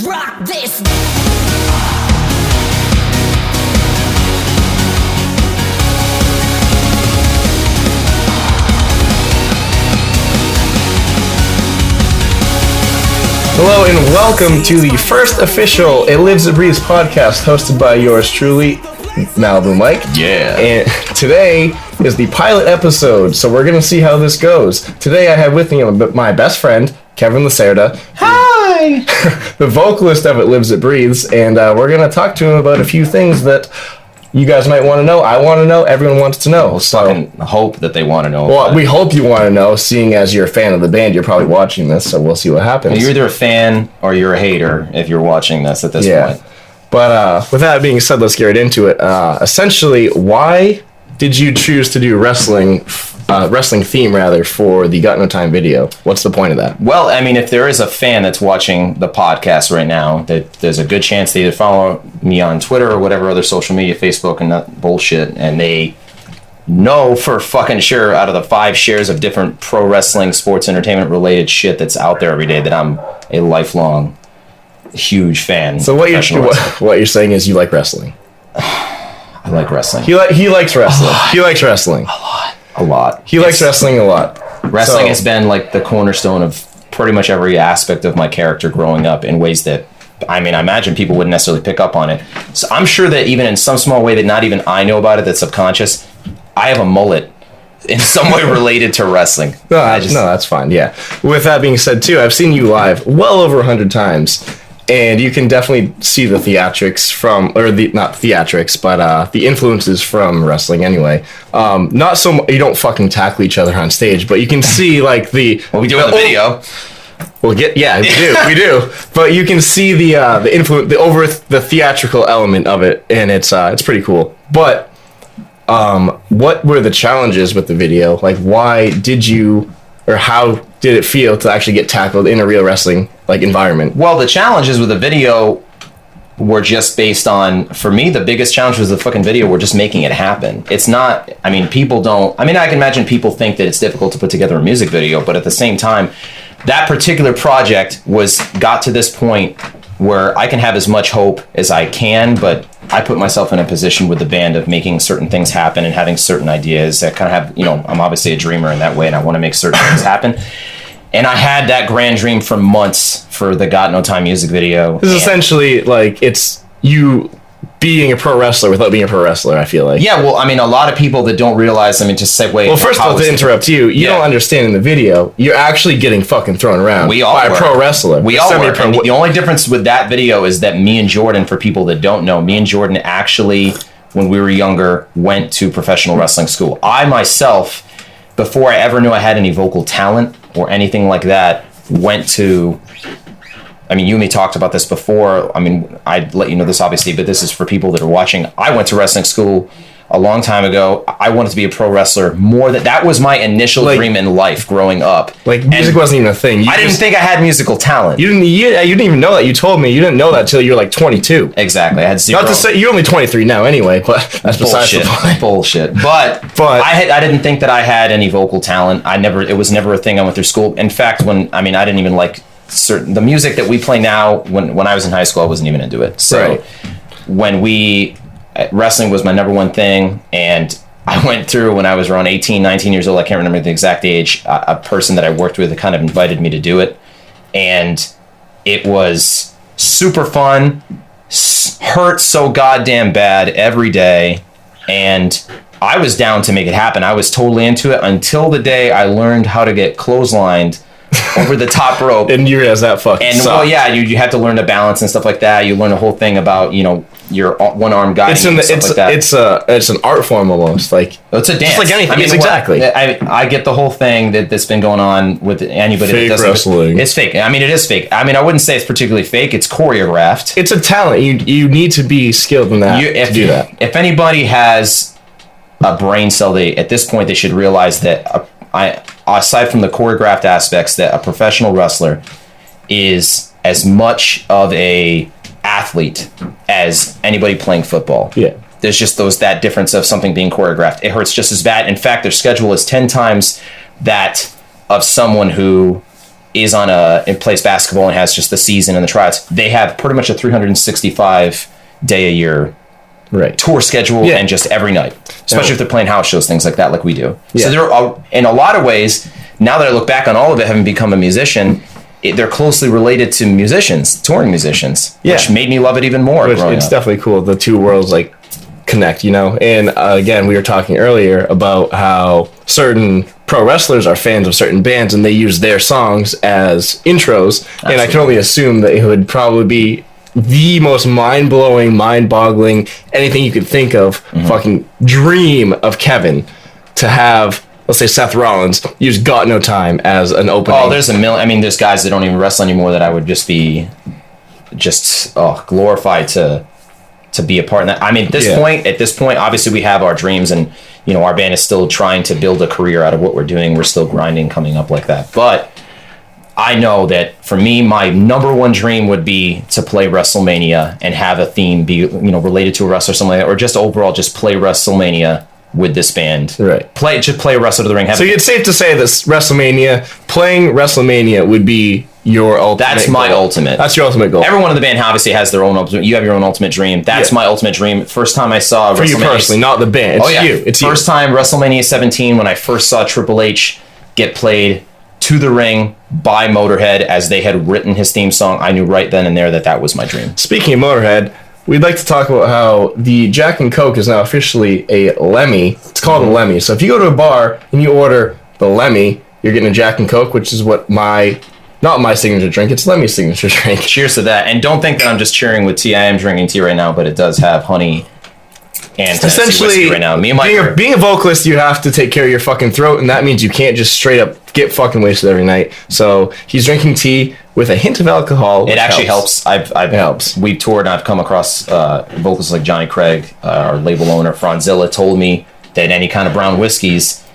Rock this! Hello and welcome to the first official It Lives It Breathes podcast hosted by yours truly, Malibu Mike. Yeah. And today is the pilot episode, so we're going to see how this goes. Today I have with me my best friend, Kevin Lacerda. Hi! The vocalist of It Lives It Breathes, and we're going to talk to him about a few things that you guys might want to know. I want to know. Everyone wants to know. So I hope that they want to know. Well, we hope you want to know, seeing as you're a fan of the band. You're probably watching this, so we'll see what happens. You're either a fan or you're a hater if you're watching this at this point. But with that being said, let's get right into it. Essentially, why did you choose to do wrestling theme rather for the Got No Time video? What's the point of that? Well, I mean, if there is a fan that's watching the podcast right now, that there's a good chance they either follow me on Twitter or whatever other social media, Facebook and that bullshit, and they know for fucking sure out of the 5 shares of different pro wrestling, sports, entertainment related shit that's out there every day that I'm a lifelong huge fan. So what you're saying is you like wrestling? I like wrestling. He likes wrestling. He likes wrestling. A lot. He likes wrestling a lot. Wrestling has been like the cornerstone of pretty much every aspect of my character growing up in ways that, I mean, I imagine people wouldn't necessarily pick up on it. So I'm sure that even in some small way that not even I know about it, that's subconscious, I have a mullet in some way related to wrestling. No, that's fine. Yeah. With that being said, too, I've seen you live well over 100 times. And you can definitely see the theatrics not theatrics, but the influences from wrestling anyway. Not so you don't fucking tackle each other on stage, but you can see like the... Well, we do in the video. We do. But you can see the influence, the theatrical element of it, and it's pretty cool. But what were the challenges with the video? Like, why did you, or how did it feel to actually get tackled in a real wrestling environment? Well, the challenges with the video were just based on, for me, the biggest challenge was the fucking video. We're just making it happen. It's not, I mean, I can imagine people think that it's difficult to put together a music video, but at the same time, that particular project got to this point where I can have as much hope as I can, but I put myself in a position with the band of making certain things happen and having certain ideas that kind of have, I'm obviously a dreamer in that way and I want to make certain things happen. And I had that grand dream for months for the Got No Time music video. This is essentially it's you being a pro wrestler without being a pro wrestler, I feel like. Yeah, well, I mean, a lot of people that don't realize, to segue... Well, first of all, to interrupt you don't understand in the video, you're actually getting fucking thrown around by a pro wrestler. We all were. And the only difference with that video is that me and Jordan, for people that don't know, me and Jordan actually, when we were younger, went to professional wrestling school. I myself, before I ever knew I had any vocal talent or anything like that, went to... I mean, you and me talked about this before. I mean, I'd let you know this, obviously, but this is for people that are watching. I went to wrestling school a long time ago. I wanted to be a pro wrestler that was my initial dream in life growing up. Music wasn't even a thing. I didn't think I had musical talent. You didn't even know that. You told me you didn't know that till you were 22. Exactly. I had zero. Not to say you're only 23 now anyway, but that's besides the point. Bullshit. But I didn't think that I had any vocal talent. It was never a thing I went through school. In fact, I didn't even like the music that we play now. When I was in high school, I wasn't even into it. So wrestling was my number one thing, and I went through, when I was around 18, 19 years old, I can't remember the exact age, a person that I worked with kind of invited me to do it, and it was super fun, hurt so goddamn bad every day, and I was down to make it happen. I was totally into it until the day I learned how to get clotheslined over the top rope. And you realize that fucking sucked. Well, yeah, you have to learn to balance and stuff like that. You learn a whole thing about, your one arm guiding and stuff like that. It's an art form almost. It's a dance. Just like anything. Exactly. I get the whole thing that's been going on with anybody fake that doesn't. Wrestling. It's fake. I mean, it is fake. I mean, I wouldn't say it's particularly fake. It's choreographed. It's a talent. You need to be skilled in that to do that. If anybody has a brain cell, at this point they should realize that aside from the choreographed aspects, that a professional wrestler is as much of a athlete as anybody playing football. Yeah. There's just that difference of something being choreographed. It hurts just as bad. In fact, their schedule is 10 times that of someone who is on it plays basketball and has just the season and the tryouts, they have pretty much a 365 day a year tour schedule and just every night, especially if they're playing house shows, things like that, like we do. So they're in a lot of ways, now that I look back on all of it, having become a musician, they're closely related to musicians, touring musicians, which made me love it even more. It's definitely cool. The two worlds like connect, you know. And again, we were talking earlier about how certain pro wrestlers are fans of certain bands and they use their songs as intros. Absolutely. And I can only assume that it would probably be the most mind-blowing, mind-boggling, anything you could think of, fucking dream of Kevin to have, let's say, Seth Rollins use Got No Time as an opening. Oh, there's a million. I mean, there's guys that don't even wrestle anymore that I would just be glorified to be a part of that. I mean, at this point, obviously we have our dreams, and you know, our band is still trying to build a career out of what we're doing. We're still grinding, coming up like that. But I know that for me, my number one dream would be to play WrestleMania and have a theme be, you know, related to a wrestler or something like that, or just overall just play WrestleMania with this band. Right. Play Wrestle to the Ring. So it's safe to say that playing WrestleMania would be your ultimate That's my goal. ultimate. That's your ultimate goal. Everyone in the band obviously has their own ultimate. You have your own ultimate dream. That's my ultimate dream. First time I saw for you personally, not the band. It's you. It's first time WrestleMania 17 when I first saw Triple H get played to the ring by Motorhead as they had written his theme song. I knew right then and there that was my dream. Speaking of Motorhead, we'd like to talk about how the Jack and Coke is now officially a Lemmy. It's called a Lemmy. So if you go to a bar and you order the Lemmy, you're getting a Jack and Coke, which is what not my signature drink, it's Lemmy's signature drink. Cheers to that. And don't think that I'm just cheering with tea. I am drinking tea right now, but it does have honey and essentially right now. Me and Mike being a vocalist, you have to take care of your fucking throat, and that means you can't just straight up get fucking wasted every night. So he's drinking tea with a hint of alcohol. It actually helps. It helps. We've toured and I've come across vocalists like Johnny Craig, our label owner, Franzilla, told me that any kind of brown whiskeys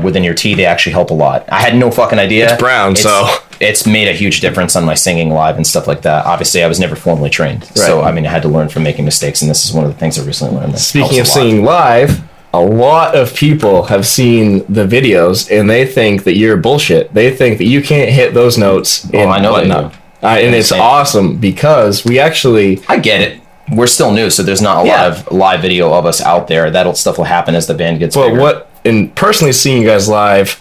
within your tea, they actually help a lot. I had no fucking idea. It's brown, so it's made a huge difference on my singing live and stuff like that. Obviously, I was never formally trained, so I mean, I had to learn from making mistakes, and this is one of the things I recently learned. Speaking of singing live, a lot of people have seen the videos, and they think that you're bullshit. They think that you can't hit those notes. I know they do. And it's awesome because we actually... I get it. We're still new, so there's not a lot of live video of us out there. That stuff will happen as the band gets bigger. And personally seeing you guys live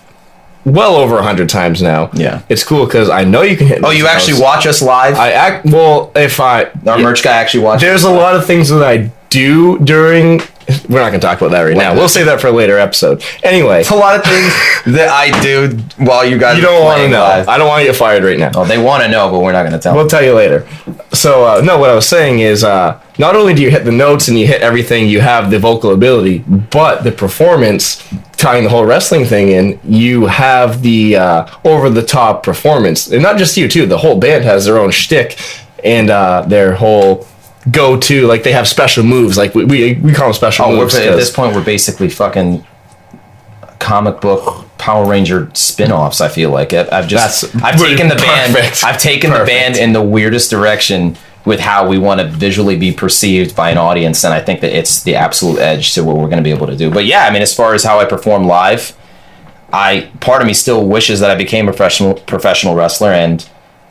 well over 100 times now. Yeah. It's cool because I know you can hit you actually watch us live? Our merch guy actually watches. There's a lot of things that I do during... We're not going to talk about that right now. We'll save that for a later episode. Anyway. It's a lot of things that I do while you guys You don't want to know. Live. I don't want to get fired right now. Oh, they want to know, but we're not going to tell them. We'll tell you later. So, no, what I was saying is not only do you hit the notes and you hit everything, you have the vocal ability, but the performance, tying the whole wrestling thing in, you have the over-the-top performance. And not just you, too. The whole band has their own shtick and their whole... go-to, like they have special moves, like we call them special moves. At this point we're basically fucking comic book Power Ranger spin-offs. I feel like I've taken the band in the weirdest direction with how we want to visually be perceived by an audience, and I think that it's the absolute edge to what we're going to be able to do. But yeah, I mean, as far as how I perform live, part of me still wishes that I became a professional wrestler, and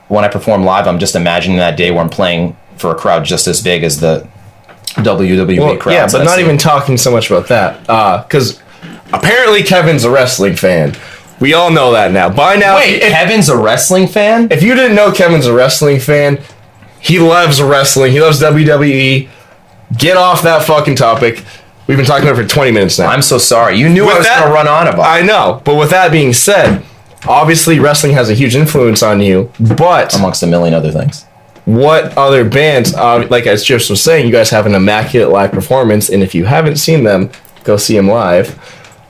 when I perform live, I'm just imagining that day where I'm playing for a crowd just as big as the WWE crowd. Yeah, but not even talking so much about that. Because apparently Kevin's a wrestling fan. We all know that now. By now... Wait, Kevin's a wrestling fan? If you didn't know Kevin's a wrestling fan, he loves wrestling. He loves WWE. Get off that fucking topic. We've been talking about it for 20 minutes now. I'm so sorry. You knew I was going to run on about it. I know. But with that being said, obviously wrestling has a huge influence on you, but... amongst a million other things. What other bands, like as Jeff was saying, you guys have an immaculate live performance, and if you haven't seen them, go see them live.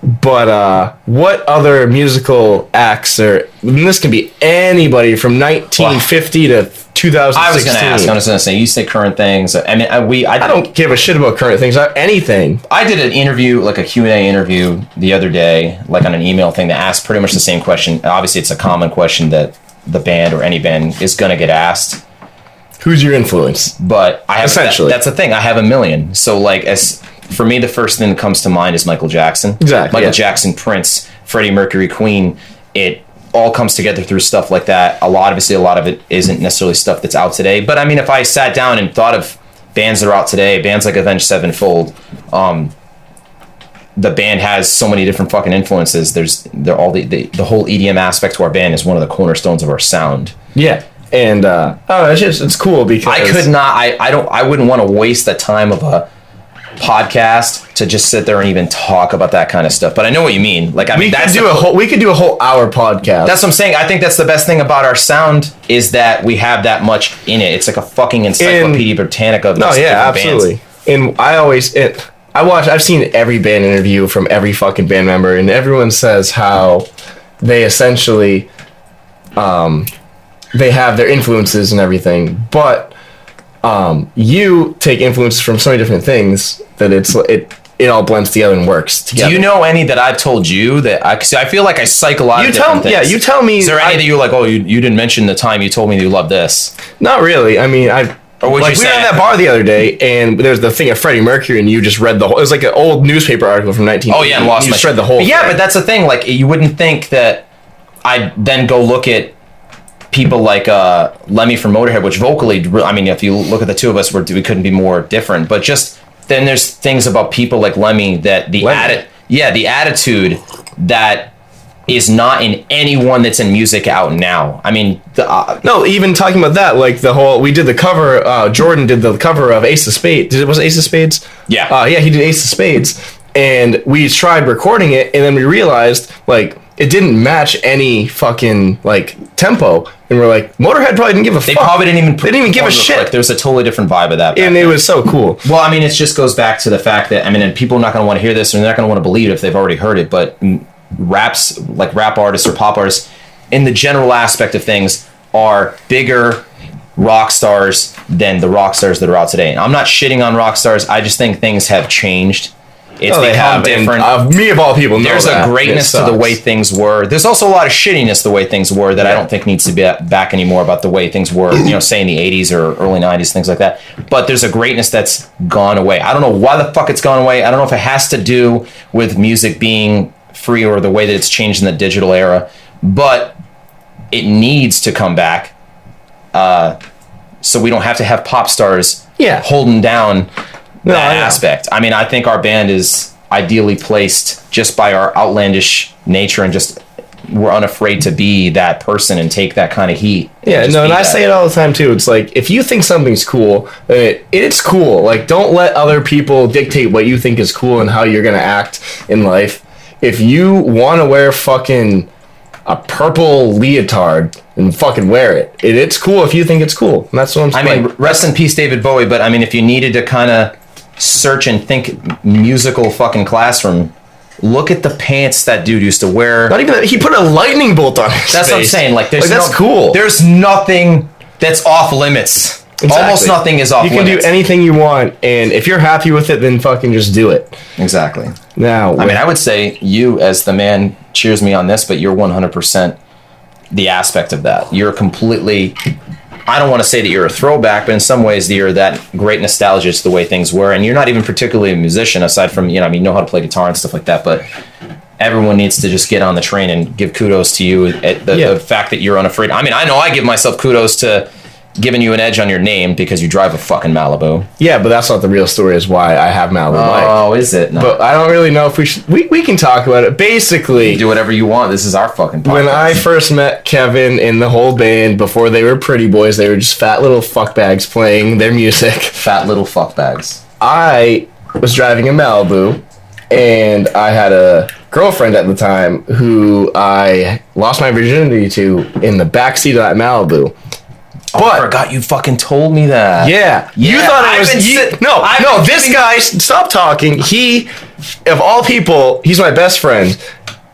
But what other musical acts and this can be anybody from 1950 to 2016. I was going to say, you say current things. I mean, I don't give a shit about current things, anything. I did an interview, like a Q&A interview the other day, like on an email thing that asked pretty much the same question. Obviously, it's a common question that the band or any band is going to get asked. Who's your influence? But I have essentially that's the thing. I have a million. So like for me, the first thing that comes to mind is Michael Jackson. Exactly. Michael Jackson, Prince, Freddie Mercury, Queen. all comes together through stuff like that. A lot of it isn't necessarily stuff that's out today. But I mean, if I sat down and thought of bands that are out today, bands like Avenged Sevenfold, the band has so many different fucking influences. They're all the whole EDM aspect to our band is one of the cornerstones of our sound. Yeah. And it's cool because I wouldn't want to waste the time of a podcast to just sit there and even talk about that kind of stuff. But I know what you mean. Like, I mean, we could do a whole hour podcast. That's what I'm saying. I think that's the best thing about our sound is that we have that much in it. It's like a fucking Encyclopedia Britannica of absolutely. Bands. And I've seen every band interview from every fucking band member, and everyone says how they essentially they have their influences and everything, but you take influences from so many different things that it all blends together and works together. Do you know any that I've told you that I feel like I cycle a lot of different things? Yeah, you tell me. Is there any that you're like, oh, you didn't mention the time you told me you loved this? Not really. I mean, we were in that bar the other day, and there's the thing of Freddie Mercury, and you just read the whole. It was like an old newspaper article from 19. Oh yeah, and lost you just read the whole. Yeah, thing. but that's the thing. Like, you wouldn't think that I'd then go look at people like Lemmy from Motorhead, which vocally, I mean, if you look at the two of us, we couldn't be more different. But just then there's things about people like Lemmy that the attitude that is not in anyone that's in music out now. I mean, no, even talking about that, like we did the cover. Jordan did the cover of Ace of Spades. Was it Ace of Spades? Yeah. Yeah, he did Ace of Spades, and we tried recording it, and then we realized like it didn't match any fucking like tempo. And we're like, Motorhead probably didn't give a fuck. They probably didn't even give a shit. Like, there's a totally different vibe of that. And it was so cool. Well, I mean, it just goes back to the fact that, I mean, and people are not going to want to hear this, and they're not going to want to believe it if they've already heard it, but rap artists or pop artists, in the general aspect of things, are bigger rock stars than the rock stars that are out today. And I'm not shitting on rock stars. I just think things have changed. It's become different. Me of all people know There's a greatness to the way things were. There's also a lot of shittiness the way things were that I don't think needs to be back anymore about the way things were, say in the 80s or early 90s, things like that. But there's a greatness that's gone away. I don't know why the fuck it's gone away. I don't know if it has to do with music being free or the way that it's changed in the digital era, but it needs to come back so we don't have to have pop stars holding down that aspect. I mean, I think our band is ideally placed just by our outlandish nature, and just we're unafraid to be that person and take that kind of heat. Yeah, and I say it all the time too. It's like, if you think something's cool, it's cool. Like, don't let other people dictate what you think is cool and how you're gonna act in life. If you want to wear fucking a purple leotard, and fucking wear it. It's cool if you think it's cool. And that's what I'm saying. I mean, rest in peace, David Bowie. But I mean, if you needed to kind of search and think musical fucking classroom, look at the pants that dude used to wear. Not even that. He put a lightning bolt on his That's face. what I'm saying. Like, that's cool. There's nothing that's off limits. Exactly. Almost nothing is off limits. You can do anything you want, and if you're happy with it, then fucking just do it. Exactly. Now, I mean, I would say you, as the man, cheers me on this, but you're 100% the aspect of that. You're completely, I don't want to say that you're a throwback, but in some ways you're that great nostalgia to the way things were. And you're not even particularly a musician, aside from, you know how to play guitar and stuff like that, but everyone needs to just get on the train and give kudos to you at the fact that you're unafraid. I mean, I know I give myself kudos to giving you an edge on your name because you drive a fucking Malibu. Yeah, but that's not the real story, is why I have Malibu Mike. Oh, is it? No. But I don't really know if we can talk about it. Basically, you do whatever you want. This is our fucking podcast. When I first met Kevin and the whole band, before they were pretty boys, they were just fat little fuckbags playing their music. Fat little fuckbags. I was driving a Malibu, and I had a girlfriend at the time who I lost my virginity to in the backseat of that Malibu. But I forgot you fucking told me that. Yeah. You thought it was... No, this guy... Stop talking. He, of all people, he's my best friend.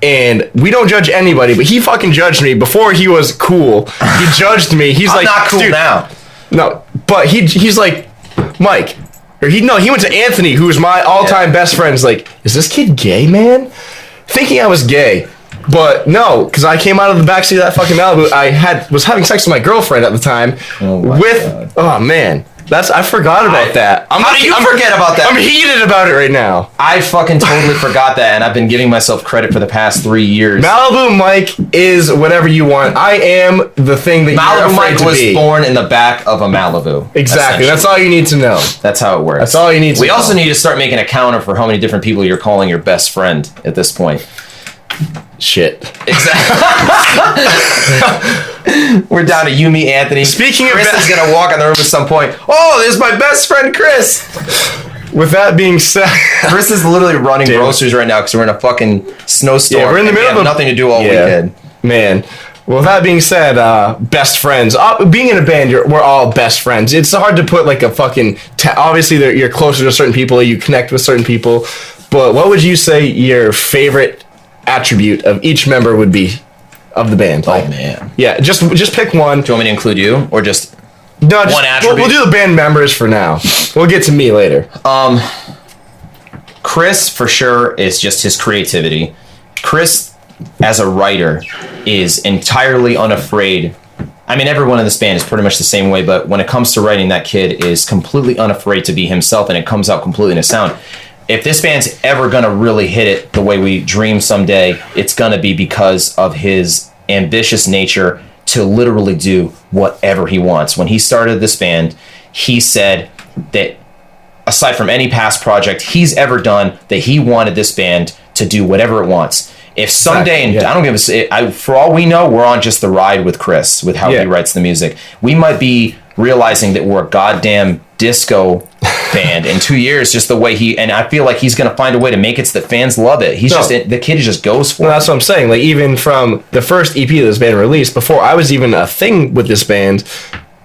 And we don't judge anybody, but he fucking judged me before he was cool. He judged me. He's I'm like... not cool dude, now. No, but he's like, Mike... He went to Anthony, who's my all-time best friend. He's like, is this kid gay, man? Thinking I was gay. But no, because I came out of the backseat of that fucking Malibu. I was having sex with my girlfriend at the time. Oh man, I forgot about that. How do you forget about that? I'm heated about it right now. I fucking totally forgot that, and I've been giving myself credit for the past 3 years. Malibu Mike is whatever you want. I am the thing that you're afraid Mike to was be. born in the back of a Malibu. Exactly. That's all you need to know. That's how it works. That's all you need to know. We also need to start making a counter for how many different people you're calling your best friend at this point. Shit. Exactly. We're down to you, me, Anthony. Speaking Chris of is gonna walk in the room at some point. Oh, there's my best friend, Chris. With that being said, Chris is literally running groceries right now because we're in a fucking snowstorm. Yeah, we're in the middle of nothing to do all weekend. Man. Well, that being said, best friends. Being in a band, we're all best friends. It's hard to put like a fucking. Obviously, you're closer to certain people. You connect with certain people. But what would you say your favorite attribute of each member would be of the band? Oh man. Yeah, just pick one. Do you want me to include you or just one attribute? We'll do the band members for now. We'll get to me later. Chris for sure is just his creativity. Chris as a writer is entirely unafraid. I mean, everyone in this band is pretty much the same way, but when it comes to writing, that kid is completely unafraid to be himself, and it comes out completely in his sound. If this band's ever going to really hit it the way we dream someday, it's going to be because of his ambitious nature to literally do whatever he wants. When he started this band, he said that aside from any past project he's ever done, that he wanted this band to do whatever it wants. If someday, and I don't give a, for all we know, we're on just the ride with Chris, with how he writes the music. We might be realizing that we're a goddamn disco band in 2 years, just the way and I feel like he's going to find a way to make it so that fans love it. The kid just goes for it. That's what I'm saying. Like, even from the first EP that this band released, before I was even a thing with this band,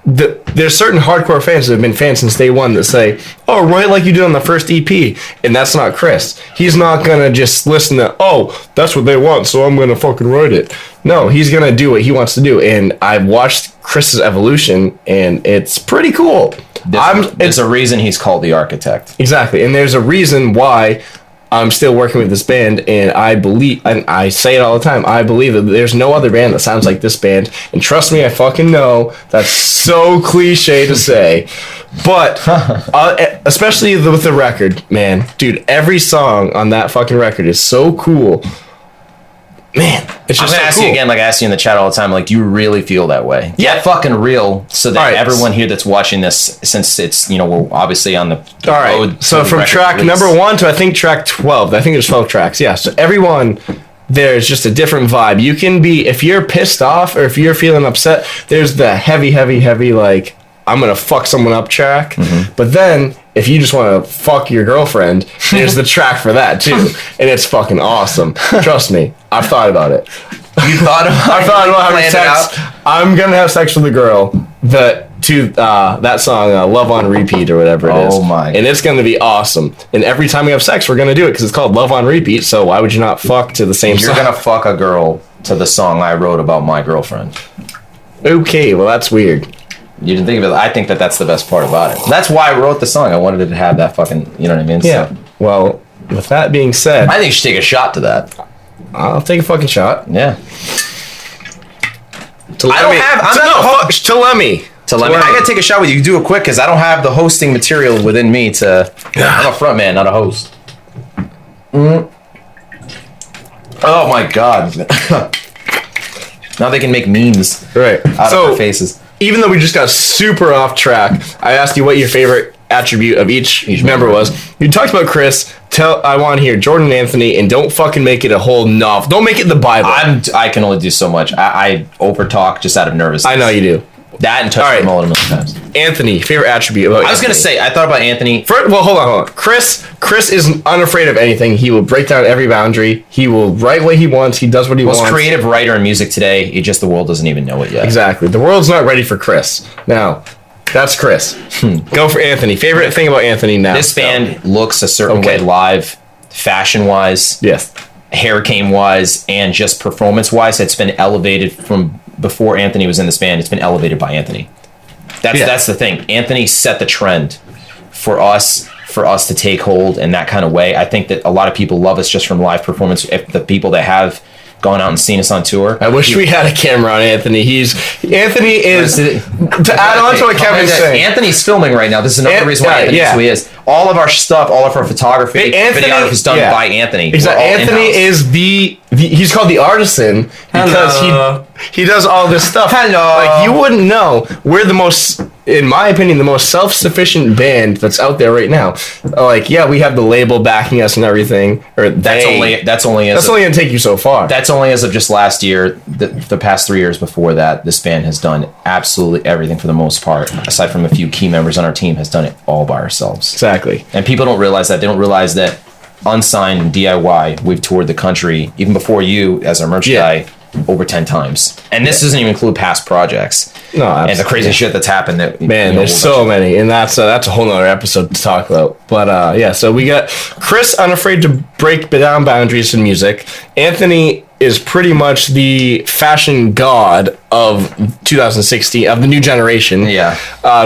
there's certain hardcore fans that have been fans since day one that say, oh, write like you did on the first EP. And that's not Chris. He's not going to just listen to, oh, that's what they want, so I'm going to fucking write it. No, he's going to do what he wants to do. And I've watched Chris's evolution, and it's pretty cool. There's a reason he's called the architect. Exactly. And there's a reason why I'm still working with this band, and I believe, and I say it all the time, I believe that there's no other band that sounds like this band. And trust me, I fucking know that's so cliche to say. But especially with the record, man, dude, every song on that fucking record is so cool. Man, it's just I'm gonna ask you again, like I ask you in the chat all the time, like, do you really feel that way? Yeah, fucking real. So that everyone here that's watching this, since it's, we're obviously on the road. So from track number 1 to I think track 12, I think there's 12 tracks. Yeah. So everyone, there's just a different vibe. You can be, if you're pissed off or if you're feeling upset, there's the heavy, like, I'm gonna fuck someone up track. Mm-hmm. But then if you just want to fuck your girlfriend, there's the track for that too, and it's fucking awesome. Trust me, I've thought about it. You thought about having sex. I'm gonna have sex with a girl that song Love on Repeat or whatever it is. Oh my! And it's gonna be awesome. And every time we have sex, we're gonna do it because it's called Love on Repeat. So why would you not fuck to the same song? You're gonna fuck a girl to the song I wrote about my girlfriend. Okay, well that's weird. You didn't think of it. I think that's the best part about it. That's why I wrote the song. I wanted it to have that fucking, you know what I mean? Yeah. So, well, with that being said, I think you should take a shot to that. I'll take a fucking shot. Yeah. Telemi. I gotta take a shot with you. You do it quick because I don't have the hosting material within me to. I'm a front man, not a host. Oh my god. Now they can make memes out of our faces. Even though we just got super off track, I asked you what your favorite attribute of each member was. You talked about Chris. I want to hear Jordan and Anthony, and don't fucking make it a whole novel. Don't make it the Bible. I can only do so much. I overtalk just out of nervousness. I know you do. That and touch the mullet a million times. Anthony, favorite attribute about I was going to say, I thought about Anthony. Well, hold on. Chris is unafraid of anything. He will break down every boundary. He will write what he wants. He does what he wants. Most creative writer in music today. The world doesn't even know it yet. Exactly. The world's not ready for Chris. Now, that's Chris. Go for Anthony. Favorite thing about Anthony now. This band looks a certain way live, fashion-wise. Yes. Hair game-wise, and just performance-wise. It's been elevated from before Anthony was in this band. It's been elevated by Anthony. That's the thing. Anthony set the trend for us to take hold in that kind of way. I think that a lot of people love us just from live performance. If the people that have gone out and seen us on tour. I wish we had a camera on Anthony. Anthony is to add on to what Kevin's saying. Anthony's filming right now. This is another reason why Anthony is who he is. All of our stuff, all of our photography, videography is done by Anthony. Exactly. Anthony is he's called the artisan because he does all this stuff. Hello. Like, you wouldn't know. We're the most, in my opinion, the most self-sufficient band that's out there right now. Like, yeah, we have the label backing us and everything. Or that's only gonna take you so far. That's only as of just last year. The past 3 years before that, this band has done absolutely everything for the most part. Aside from a few key members on our team, has done it all by ourselves. Exactly. And people don't realize that. They don't realize that unsigned and DIY, we've toured the country, even before you as our merch guy, over 10 times. And this doesn't even include past projects. No, absolutely. And the crazy shit that's happened. There's so many. And that's a whole nother episode to talk about. But so we got Chris, unafraid to break down boundaries in music. Anthony is pretty much the fashion god of 2016, of the new generation. Yeah.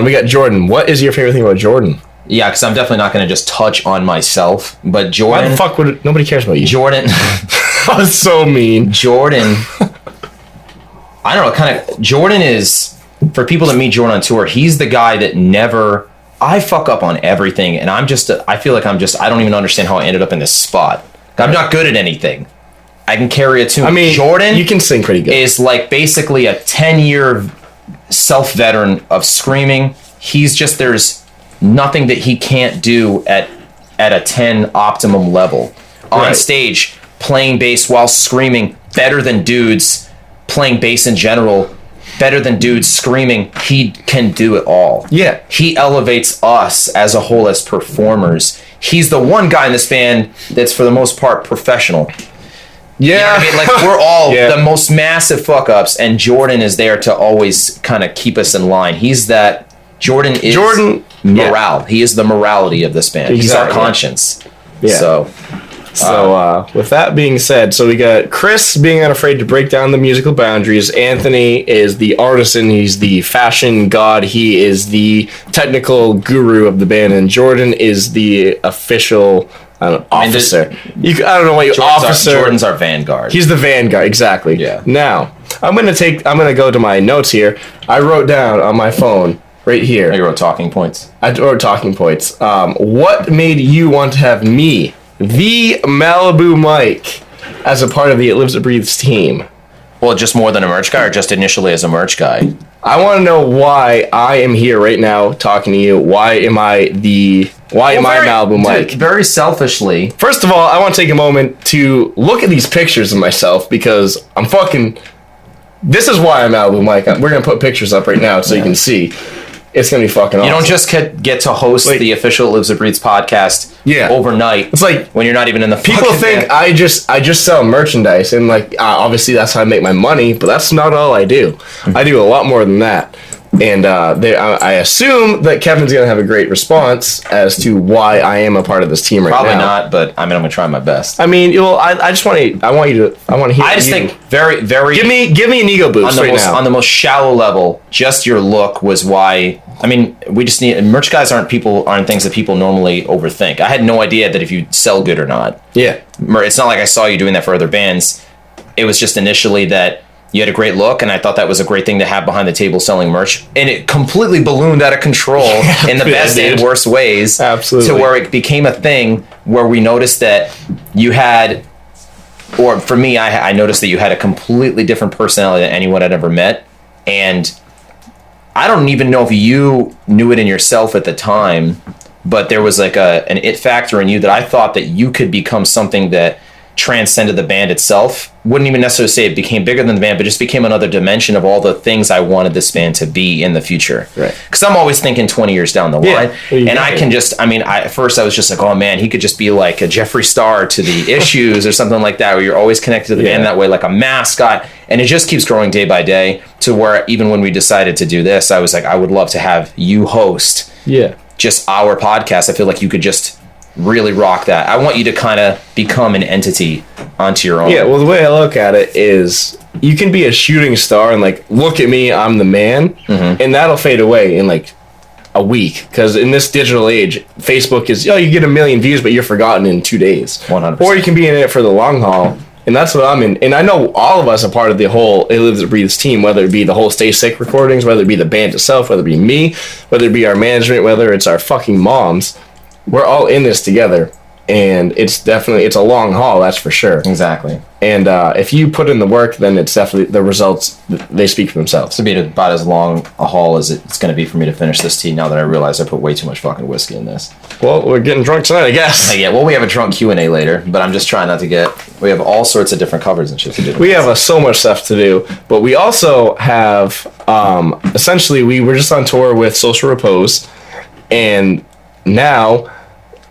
We got Jordan. What is your favorite thing about Jordan? Yeah, because I'm definitely not going to just touch on myself. But Jordan... Why the fuck would... Nobody cares about you. Jordan... That was so mean. Jordan... I don't know, Jordan is... For people that meet Jordan on tour, he's the guy that never... I fuck up on everything, and I feel like I don't even understand how I ended up in this spot. I'm not good at anything. I can carry a tune. I mean, Jordan... You can sing pretty good. ...is like basically a 10-year self-veteran of screaming. He's just... There's... nothing that he can't do at a 10 optimum level. On stage, playing bass while screaming, better than dudes playing bass in general, better than dudes screaming. He can do it all. Yeah. He elevates us as a whole as performers. He's the one guy in this band that's for the most part professional. Yeah. You know what I mean? Like, we're all the most massive fuck-ups, and Jordan is there to always kind of keep us in line. He's that... Jordan is morale. Yeah. He is the morality of this band. Exactly. He's our conscience. Yeah. So with that being said, so we got Chris being unafraid to break down the musical boundaries. Anthony is the artisan. He's the fashion god. He is the technical guru of the band. And Jordan is the official officer. I don't know what you officer. Jordan's our vanguard. He's the vanguard. Exactly. Yeah. Now, I'm going to go to my notes here. I wrote down on my phone, right here. You wrote talking points. I wrote talking points. What made you want to have me, the Malibu Mike, as a part of the It Lives It Breathes team? Well, just more than a merch guy, or just initially as a merch guy? I want to know why I am here right now talking to you. Why am I Malibu Mike? Very selfishly. First of all, I want to take a moment to look at these pictures of myself, because I'm fucking... This is why I'm Malibu Mike. We're going to put pictures up right now so you can see. It's going to be fucking awesome. You don't just get to host the official Lives It Breathes podcast overnight. It's like when you're not even in the people think I just sell merchandise, and like obviously that's how I make my money, but that's not all I do. I do a lot more than that. And I assume that Kevin's going to have a great response as to why I am a part of this team right now. Probably not, but I mean, I'm going to try my best. I mean, I just want to hear. I just think very, very. Give me an ego boost now. On the most shallow level, just your look was why. I mean, we just need merch guys aren't things that people normally overthink. I had no idea that if you sell good or not. Yeah. It's not like I saw you doing that for other bands. It was just initially that you had a great look, and I thought that was a great thing to have behind the table selling merch. And it completely ballooned out of control in the best and worst ways. Absolutely. To where it became a thing where we noticed that you had, or for me, I noticed that you had a completely different personality than anyone I'd ever met. And I don't even know if you knew it in yourself at the time, but there was like an it factor in you that I thought that you could become something that transcended the band itself. Wouldn't even necessarily say it became bigger than the band, but just became another dimension of all the things I wanted this band to be in the future. Right. Because I'm always thinking 20 years down the line. And I can just, at first I was just like, oh man, he could just be like a Jeffree Star to the Issues or something like that, where you're always connected to the band that way, like a mascot. And it just keeps growing day by day to where even when we decided to do this, I was like, I would love to have you host just our podcast. I feel like you could just really rock that. I want you to kind of become an entity onto your own. Yeah, well, the way I look at it is you can be a shooting star and like, look at me, I'm the man, and that'll fade away in like a week, because in this digital age, Facebook is, you get 1 million views, but you're forgotten in 2 days. 100%. Or you can be in it for the long haul And that's what I'm in. And I know all of us are part of the whole It Lives, It Breathes team, whether it be the whole Stay Sick recordings, whether it be the band itself, whether it be me, whether it be our management, whether it's our fucking moms. We're all in this together. And it's a long haul, that's for sure. Exactly. And if you put in the work, then it's definitely, the results, they speak for themselves. It's going to be about as long a haul as it's going to be for me to finish this tea now that I realize I put way too much fucking whiskey in this. Well, we're getting drunk tonight, I guess. Yeah, well, we have a drunk Q&A later, but I'm just trying not to get... We have all sorts of different covers and shit to do. We have so much stuff to do, but we also have, essentially, we were just on tour with Social Repose, and now...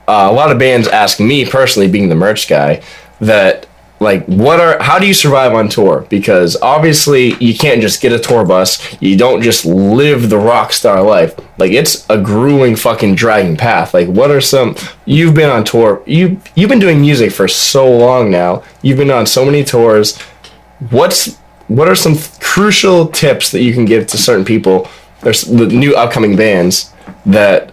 a lot of bands ask me personally, being the merch guy, that like, how do you survive on tour? Because obviously you can't just get a tour bus. You don't just live the rock star life. Like, it's a grueling fucking dragging path. Like, what are some? You've been on tour. You've been doing music for so long now. You've been on so many tours. What are some crucial tips that you can give to certain people? There's the new upcoming bands that,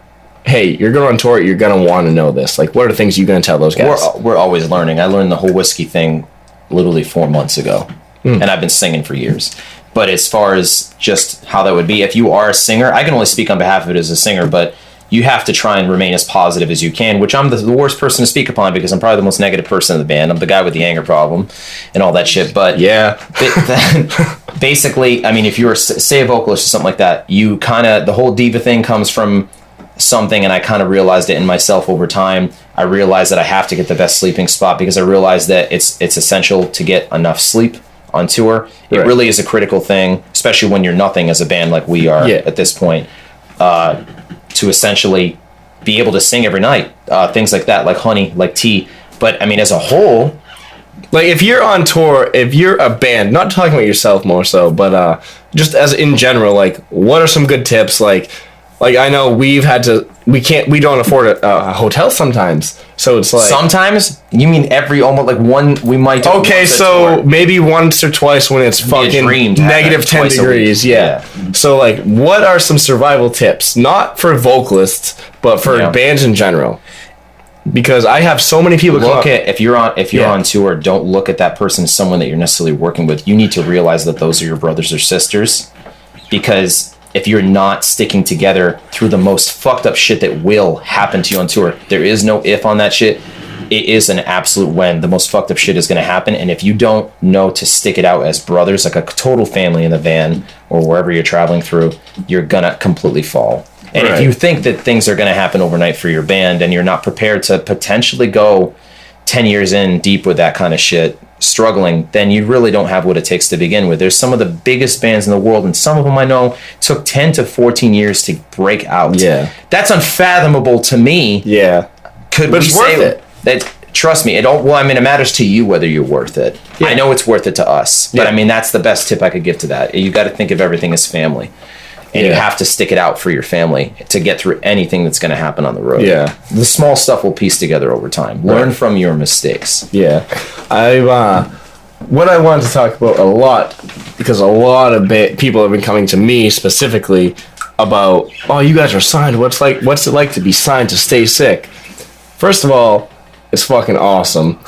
hey, you're going on tour, you're going to want to know this. Like, what are the things you're going to tell those guys? We're always learning. I learned the whole whiskey thing literally 4 months ago, and I've been singing for years. But as far as just how that would be, if you are a singer, I can only speak on behalf of it as a singer, but you have to try and remain as positive as you can, which I'm the worst person to speak upon because I'm probably the most negative person in the band. I'm the guy with the anger problem and all that shit. But yeah, basically, I mean, if you're, say, a vocalist or something like that, you kind of, the whole diva thing comes from something, and I kind of realized it in myself over time. I realized that I have to get the best sleeping spot because I realized that it's essential to get enough sleep on tour. It really is a critical thing, especially when you're nothing as a band like we are at this point, to essentially be able to sing every night, things like that, like Honey, like Tea. But I mean, as a whole, like, if you're on tour, if you're a band, not talking about yourself more so, but just as in general, like, what are some good tips? Like I know we don't afford a hotel sometimes, so it's like, sometimes, you mean almost like one, we might do. Okay, so maybe once or twice when it's fucking negative 10 degrees, yeah. So like, what are some survival tips? Not for vocalists, but for bands in general. Because I have so many people if you're on tour, don't look at that person as someone that you're necessarily working with. You need to realize that those are your brothers or sisters, because if you're not sticking together through the most fucked up shit that will happen to you on tour, there is no if on that shit. It is an absolute when. The most fucked up shit is going to happen. And if you don't know to stick it out as brothers, like a total family in the van or wherever you're traveling through, you're going to completely fall. And if you think that things are going to happen overnight for your band and you're not prepared to potentially go 10 years in deep with that kind of shit, struggling, then you really don't have what it takes to begin with. There's some of the biggest bands in the world, and some of them I know took 10 to 14 years to break out. Yeah. That's unfathomable to me. Yeah. But it's worth it. That, trust me, it matters to you whether you're worth it. Yeah. I know it's worth it to us, but I mean, that's the best tip I could give to that. You got to think of everything as family. And you have to stick it out for your family to get through anything that's going to happen on the road. Yeah. The small stuff will piece together over time. Learn from your mistakes. Yeah. What I wanted to talk about a lot, because a lot of people have been coming to me specifically about, oh, you guys are signed. What's it like to be signed to Stay Sick? First of all, it's fucking awesome.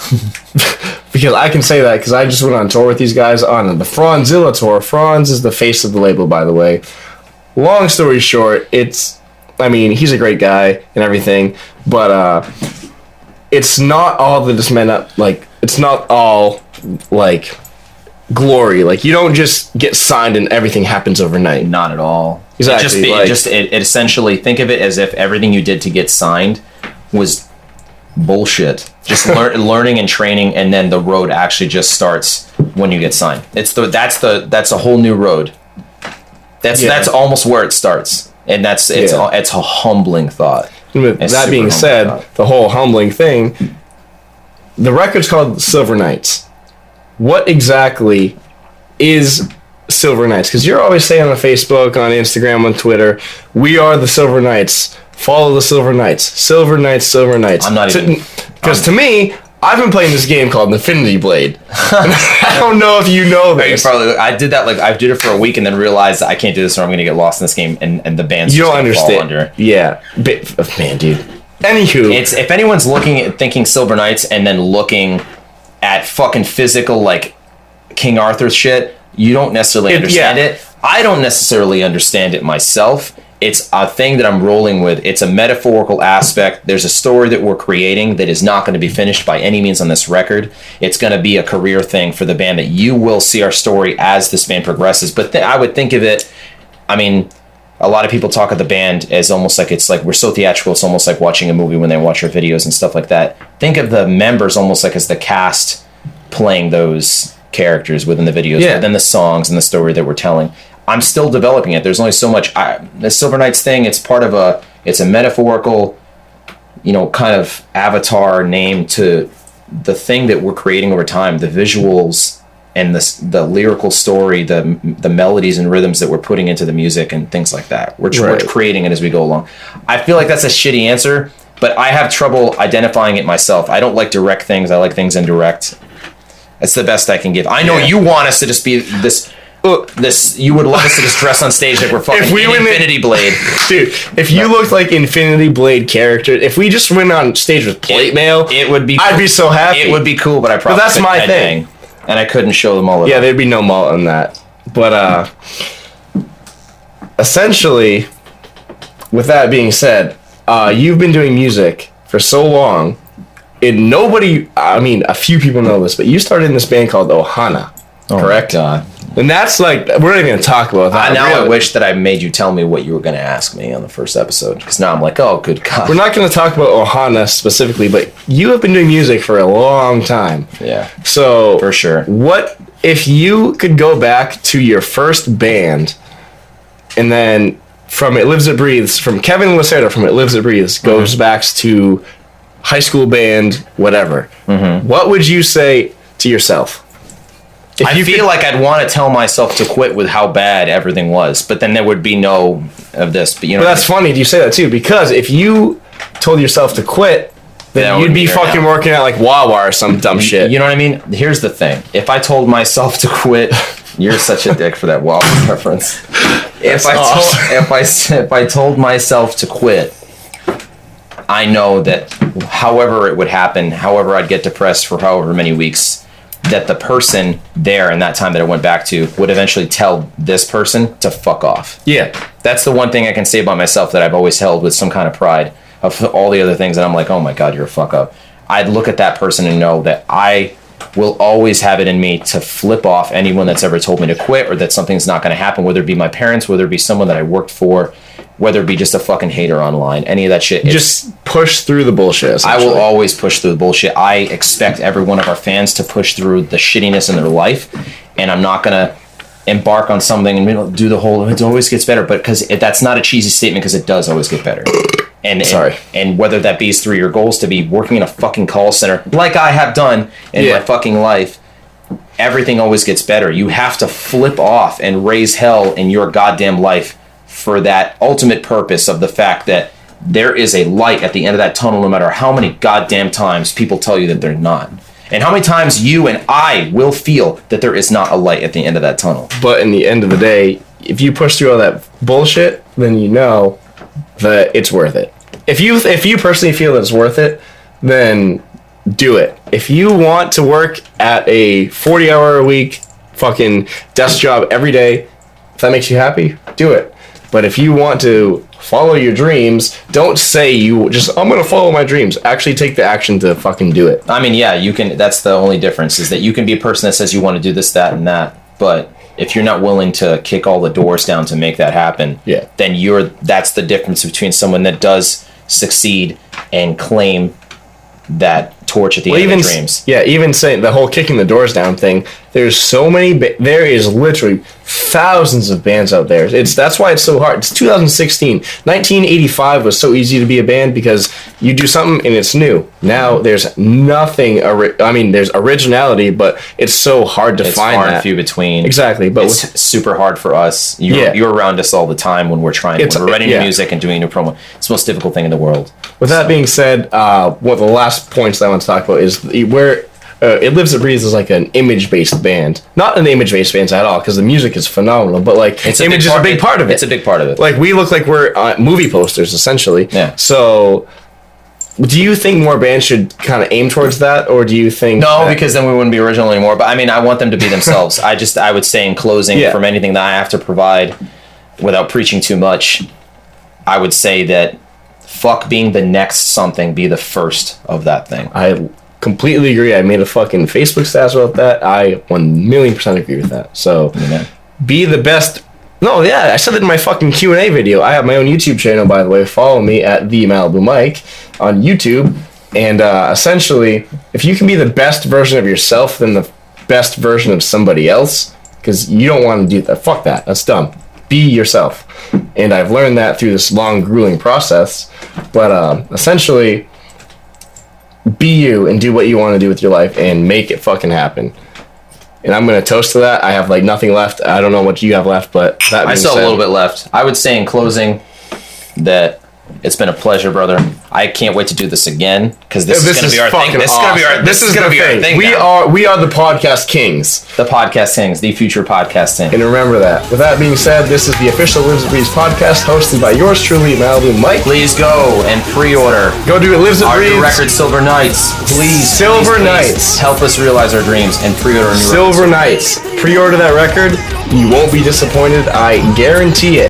Because I can say that because I just went on tour with these guys on the Franzilla tour. Franz is the face of the label, by the way. Long story short, he's a great guy and everything, but it's not all that it's meant up. Like, it's not all like glory. Like, you don't just get signed and everything happens overnight. Not at all. Exactly. It essentially, think of it as if everything you did to get signed was bullshit. Just learning and training, and then the road actually just starts when you get signed. That's a whole new road. That's almost where it starts, and it's a humbling thought. With that being said, the whole humbling thing, the record's called Silver Knights. What exactly is Silver Knights? Because you're always saying on Facebook, on Instagram, on Twitter, we are the Silver Knights. Follow the Silver Knights. Silver Knights, Silver Knights. I'm not even... Because to me, I've been playing this game called Infinity Blade. I don't know if you know this. I did that, I did it for a week and then realized I can't do this or I'm going to get lost in this game and the band's you just don't understand. Fall under. Yeah. Man, dude. Anywho. If anyone's thinking Silver Knights and then looking at fucking physical, like King Arthur shit, you don't necessarily understand it. I don't necessarily understand it myself. It's a thing that I'm rolling with. It's a metaphorical aspect. There's a story that we're creating that is not going to be finished by any means on this record. It's going to be a career thing for the band that you will see our story as this band progresses. But I would think of it, I mean, a lot of people talk of the band as almost like it's like we're so theatrical. It's almost like watching a movie when they watch our videos and stuff like that. Think of the members almost like as the cast playing those characters within the videos, within the songs and the story that we're telling. I'm still developing it. There's only so much. The Silver Knights thing, it's part of it's a metaphorical, kind of avatar name to the thing that we're creating over time, the visuals and the lyrical story, the melodies and rhythms that we're putting into the music and things like that. We're creating it as we go along. I feel like that's a shitty answer, but I have trouble identifying it myself. I don't like direct things. I like things indirect. That's the best I can give. I know you want us to just be this. You would love us to just dress on stage like we're fucking Infinity Blade. Dude, if you looked like Infinity Blade character, if we just went on stage with plate mail, it would be. I'd be so happy. It would be cool, but I probably that's my thing. And I couldn't show them all. There'd be no mullet on that. But essentially, with that being said, you've been doing music for so long, and a few people know this, but you started in this band called Ohana, correct? God. And that's like, we're not even going to talk about that. I wish that I made you tell me what you were going to ask me on the first episode, because now I'm like, oh, good God. We're not going to talk about Ohana specifically, but you have been doing music for a long time. Yeah. So, for sure. What if you could go back to your first band, and then from It Lives It Breathes, from Kevin Lacerda from It Lives It Breathes, goes back to high school band, whatever. What would you say to yourself? I feel like I'd want to tell myself to quit with how bad everything was, but then there would be no of this. But that's funny you say that too, because if you told yourself to quit, then you'd be fucking working at like Wawa or some dumb shit. You know what I mean? Here's the thing: if I told myself to quit, you're such a dick for that Wawa reference. If I told myself to quit, I know that however it would happen, however I'd get depressed for however many weeks, that the person there in that time that I went back to would eventually tell this person to fuck off. Yeah. That's the one thing I can say about myself that I've always held with some kind of pride of all the other things that I'm like, oh my God, you're a fuck up. I'd look at that person and know that I will always have it in me to flip off anyone that's ever told me to quit or that something's not going to happen, whether it be my parents, whether it be someone that I worked for, whether it be just a fucking hater online, any of that shit. Just push through the bullshit. I will always push through the bullshit. I expect every one of our fans to push through the shittiness in their life, and I'm not going to embark on something and do the whole, it always gets better, but because that's not a cheesy statement, because it does always get better. And whether that be through your goals to be working in a fucking call center, like I have done in my fucking life, everything always gets better. You have to flip off and raise hell in your goddamn life for that ultimate purpose of the fact that there is a light at the end of that tunnel, no matter how many goddamn times people tell you that they're not. And how many times you and I will feel that there is not a light at the end of that tunnel. But in the end of the day, if you push through all that bullshit, then you know that it's worth it. If you personally feel that it's worth it, then do it. If you want to work at a 40-hour-a-week fucking desk job every day, if that makes you happy, do it. But if you want to follow your dreams, don't say I'm going to follow my dreams. Actually take the action to fucking do it. I mean, yeah, you can. That's the only difference, is that you can be a person that says you want to do this, that, and that, but if you're not willing to kick all the doors down to make that happen, then that's the difference between someone that does succeed and claim that torch at the end of dreams. Yeah, even saying the whole kicking the doors down thing, there's so many, there is literally thousands of bands out there. That's why it's so hard. It's 2016. 1985 was so easy to be a band because you do something and it's new. Now there's nothing, there's originality, but it's so hard to find that. It's far and few between. Exactly. But it's super hard for us. You're around us all the time when we're when we're writing new music and doing new promo. It's the most difficult thing in the world. With that being said, one of the last points that I want to talk about is where It Lives It Breathes is like an image-based band. Not an image-based band at all, because the music is phenomenal, but like image is a big part of it. It's a big part of it. Like we look like we're movie posters, essentially. Yeah. So Do you think more bands should kind of aim towards that, or do you think No, because then we wouldn't be original anymore. But I mean, I want them to be themselves. I would say in closing, from anything that I have to provide, without preaching too much, I would say that fuck being the next something, be the first of that thing. I completely agree. I made a fucking Facebook status about that. I 1,000,000% agree with that. So be the best. No, yeah, I said it in my fucking Q&A video. I have my own YouTube channel, by the way. Follow me at the Malibu Mike on YouTube. And essentially, if you can be the best version of yourself than the best version of somebody else, because you don't want to do that. Fuck that. That's dumb. Be yourself. And I've learned that through this long, grueling process. But essentially, be you and do what you want to do with your life and make it fucking happen. And I'm going to toast to that. I have like nothing left. I don't know what you have left, but that I still have a little bit left. I would say in closing that it's been a pleasure, brother. I can't wait to do this again because this is going to be our thing. This is going to be our thing. We are the podcast kings. The podcast kings, the future podcasting. And remember that. With that being said, this is the official Lives and Breathes podcast hosted by yours truly, Malibu Mike. Please go and pre-order. Go do it. Lives and Breathes. Our record, Silver Nights. Please. Silver Nights. Help us realize our dreams and pre-order new Silver Nights. Pre-order that record. You won't be disappointed. I guarantee it.